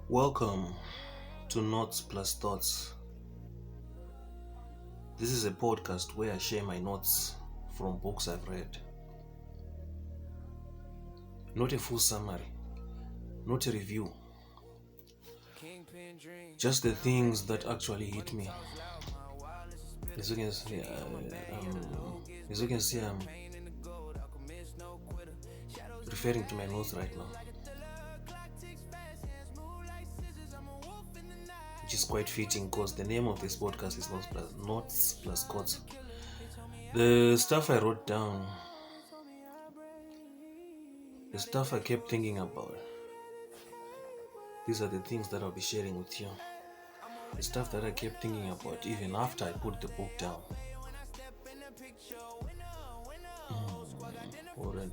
Welcome to Notes Plus Thoughts. This is a podcast where I share my notes from books I've read. Not a full summary, not a review, just the things that actually hit me. As you can see, I'm referring to my notes right now, which is quite fitting because the name of this podcast is Notes Plus Quotes. The stuff I wrote down, the stuff I kept thinking about, these are the things that I'll be sharing with you. The stuff that I kept thinking about even after I put the book down. Hold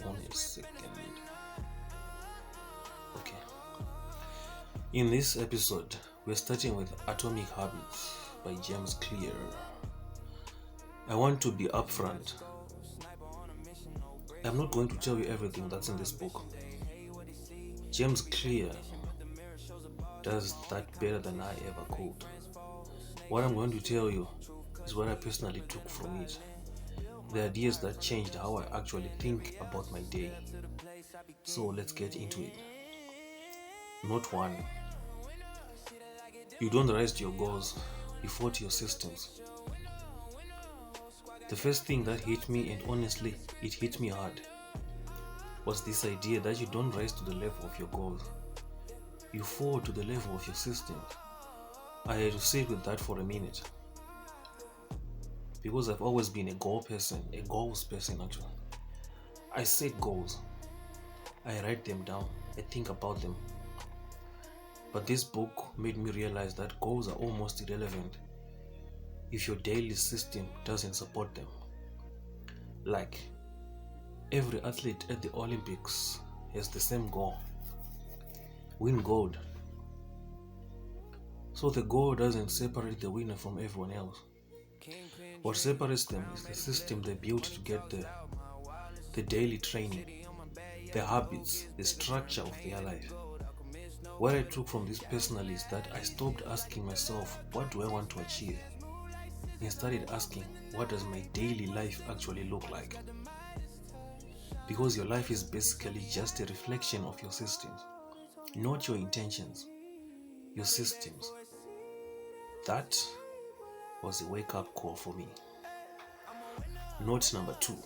on a second. Okay. In this episode, we're starting with Atomic Habits by James Clear. I want to be upfront. I'm not going to tell you everything that's in this book. James Clear does that better than I ever could. What I'm going to tell you is what I personally took from it. The ideas that changed how I actually think about my day. So let's get into it. Note 1. You don't rise to your goals, you fall to your systems. The first thing that hit me, and honestly, it hit me hard, was this idea that you don't rise to the level of your goals. You fall to the level of your systems. I had to sit with that for a minute. Because I've always been a goals person actually. I set goals. I write them down. I think about them. But this book made me realize that goals are almost irrelevant if your daily system doesn't support them. Like, every athlete at the Olympics has the same goal: win gold. So the goal doesn't separate the winner from everyone else. What separates them is the system they built to get there. The daily training, the habits, the structure of their life. What I took from this personally is that I stopped asking myself, what do I want to achieve? And started asking, what does my daily life actually look like? Because your life is basically just a reflection of your systems, not your intentions, your systems. That was a wake-up call for me. Note number 2.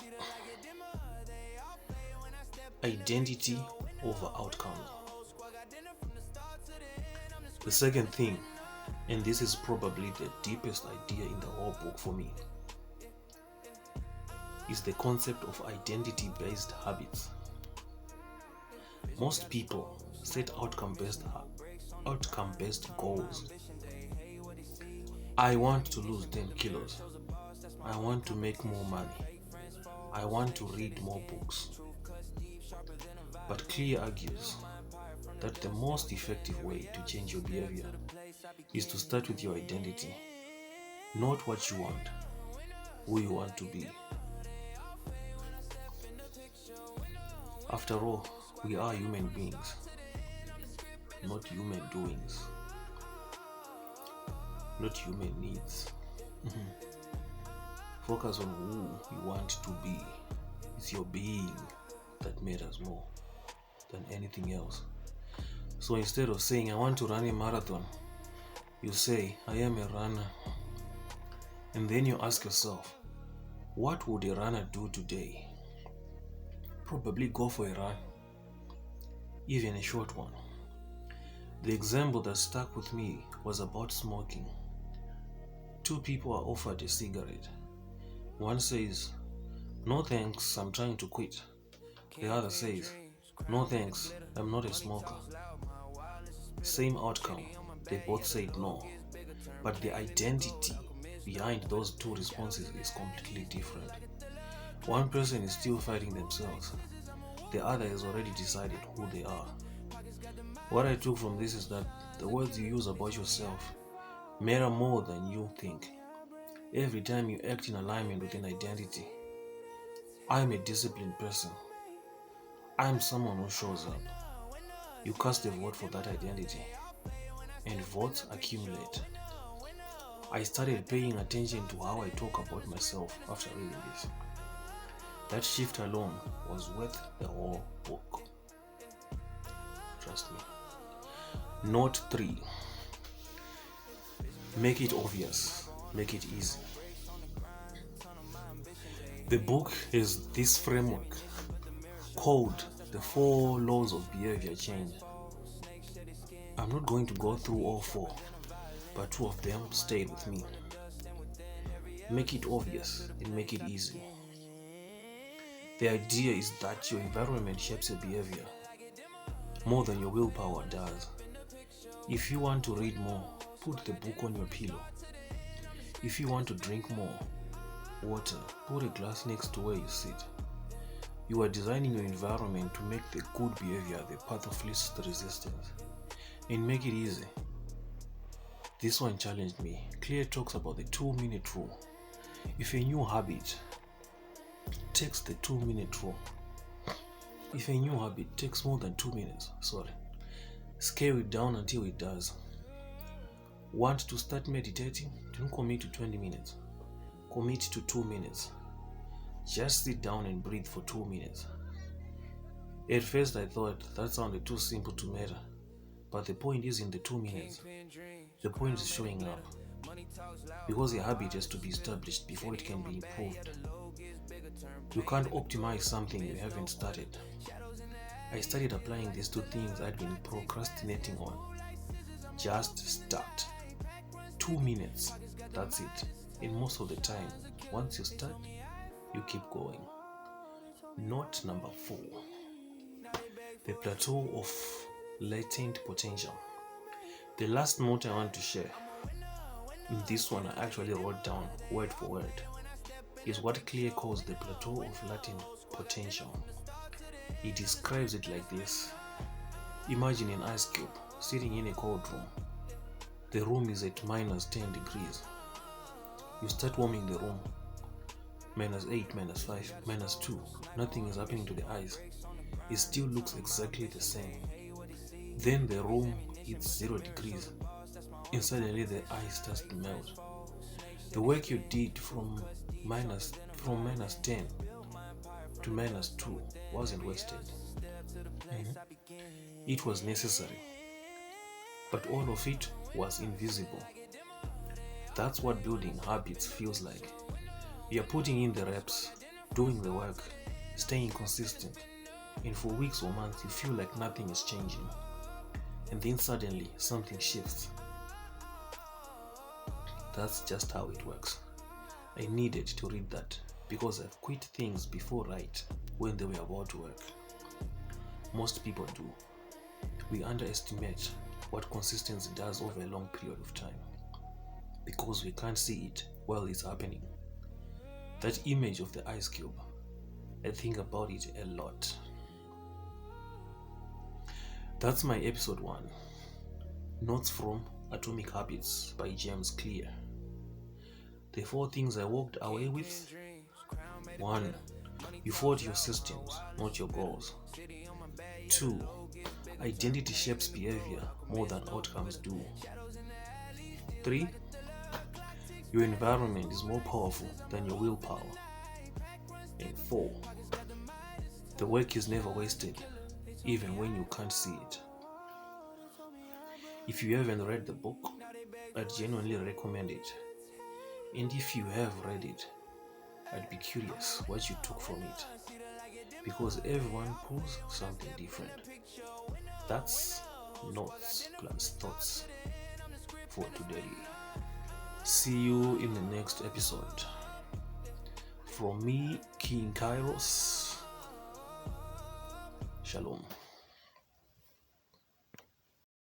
Identity over outcomes. The second thing, and this is probably the deepest idea in the whole book for me, is the concept of identity-based habits. Most people set outcome-based goals. I want to lose 10 kilos. I want to make more money. I want to read more books. But Clear argues that the most effective way to change your behavior is to start with your identity, not what you want, who you want to be. After all, we are human beings, not human doings, not human needs. Focus on who you want to be. It's your being that matters more than anything else. So instead of saying, I want to run a marathon, you say, I am a runner. And then you ask yourself, what would a runner do today? Probably go for a run, even a short one. The example that stuck with me was about smoking. Two people are offered a cigarette. One says, no thanks, I'm trying to quit. The other says, no thanks, I'm not a smoker. Same outcome, they both said no. But the identity behind those two responses is completely different. One person is still fighting themselves. The other has already decided who they are. What I took from this is that the words you use about yourself matter more than you think. Every time you act in alignment with an identity, I'm a disciplined person. I'm someone who shows up. You cast a vote for that identity, and votes accumulate. I started paying attention to how I talk about myself after reading this. That shift alone was worth the whole book. Trust me. Note 3. Make it obvious. Make it easy. The book is this framework called the 4 laws of behavior change. I'm not going to go through all 4, but 2 of them stayed with me. Make it obvious and make it easy. The idea is that your environment shapes your behavior more than your willpower does. If you want to read more, put the book on your pillow. If you want to drink more water, put a glass next to where you sit. You are designing your environment to make the good behavior the path of least resistance. And make it easy. This one challenged me. Clear talks about the 2-minute rule. If a new habit takes the 2-minute rule, if a new habit takes more than 2 minutes, scale it down until it does. Want to start meditating? Don't commit to 20 minutes. Commit to 2 minutes. Just sit down and breathe for 2 minutes. At first I thought that sounded too simple to matter, but the point is in the 2 minutes. The point is showing up. Because a habit has to be established before it can be improved. You can't optimize something you haven't started. I started applying these 2 things I'd been procrastinating on. Just start. 2 minutes. That's it. And most of the time, once you start, you keep going. Note number 4. The plateau of latent potential. The last note I want to share, in this one I actually wrote down word for word, is what Clear calls the plateau of latent potential. He describes it like this. Imagine an ice cube sitting in a cold room. The room is at minus 10 degrees. You start warming the room. Minus 8, minus 5, minus 2. Nothing is happening to the ice. It still looks exactly the same. Then the room hits 0 degrees and suddenly the ice starts to melt. The work you did from minus 10 to minus 2 wasn't wasted. It was necessary, but all of it was invisible. That's what building habits feels like. You're putting in the reps, doing the work, staying consistent, and for weeks or months you feel like nothing is changing. And then suddenly something shifts. That's just how it works. I needed to read that because I've quit things before right when they were about to work. Most people do. We underestimate what consistency does over a long period of time because we can't see it while it's happening. That image of the ice cube, I think about it a lot. That's my episode 1. Notes from Atomic Habits by James Clear. The 4 things I walked away with. 1. You fought your systems, not your goals. 2. Identity shapes behavior more than outcomes do. 3. Your environment is more powerful than your willpower. And 4. The work is never wasted, even when you can't see it. If you haven't read the book, I'd genuinely recommend it. And if you have read it, I'd be curious what you took from it. Because everyone pulls something different. That's notes plus thoughts for today. See you in the next episode. From me, King Kairos. Shalom.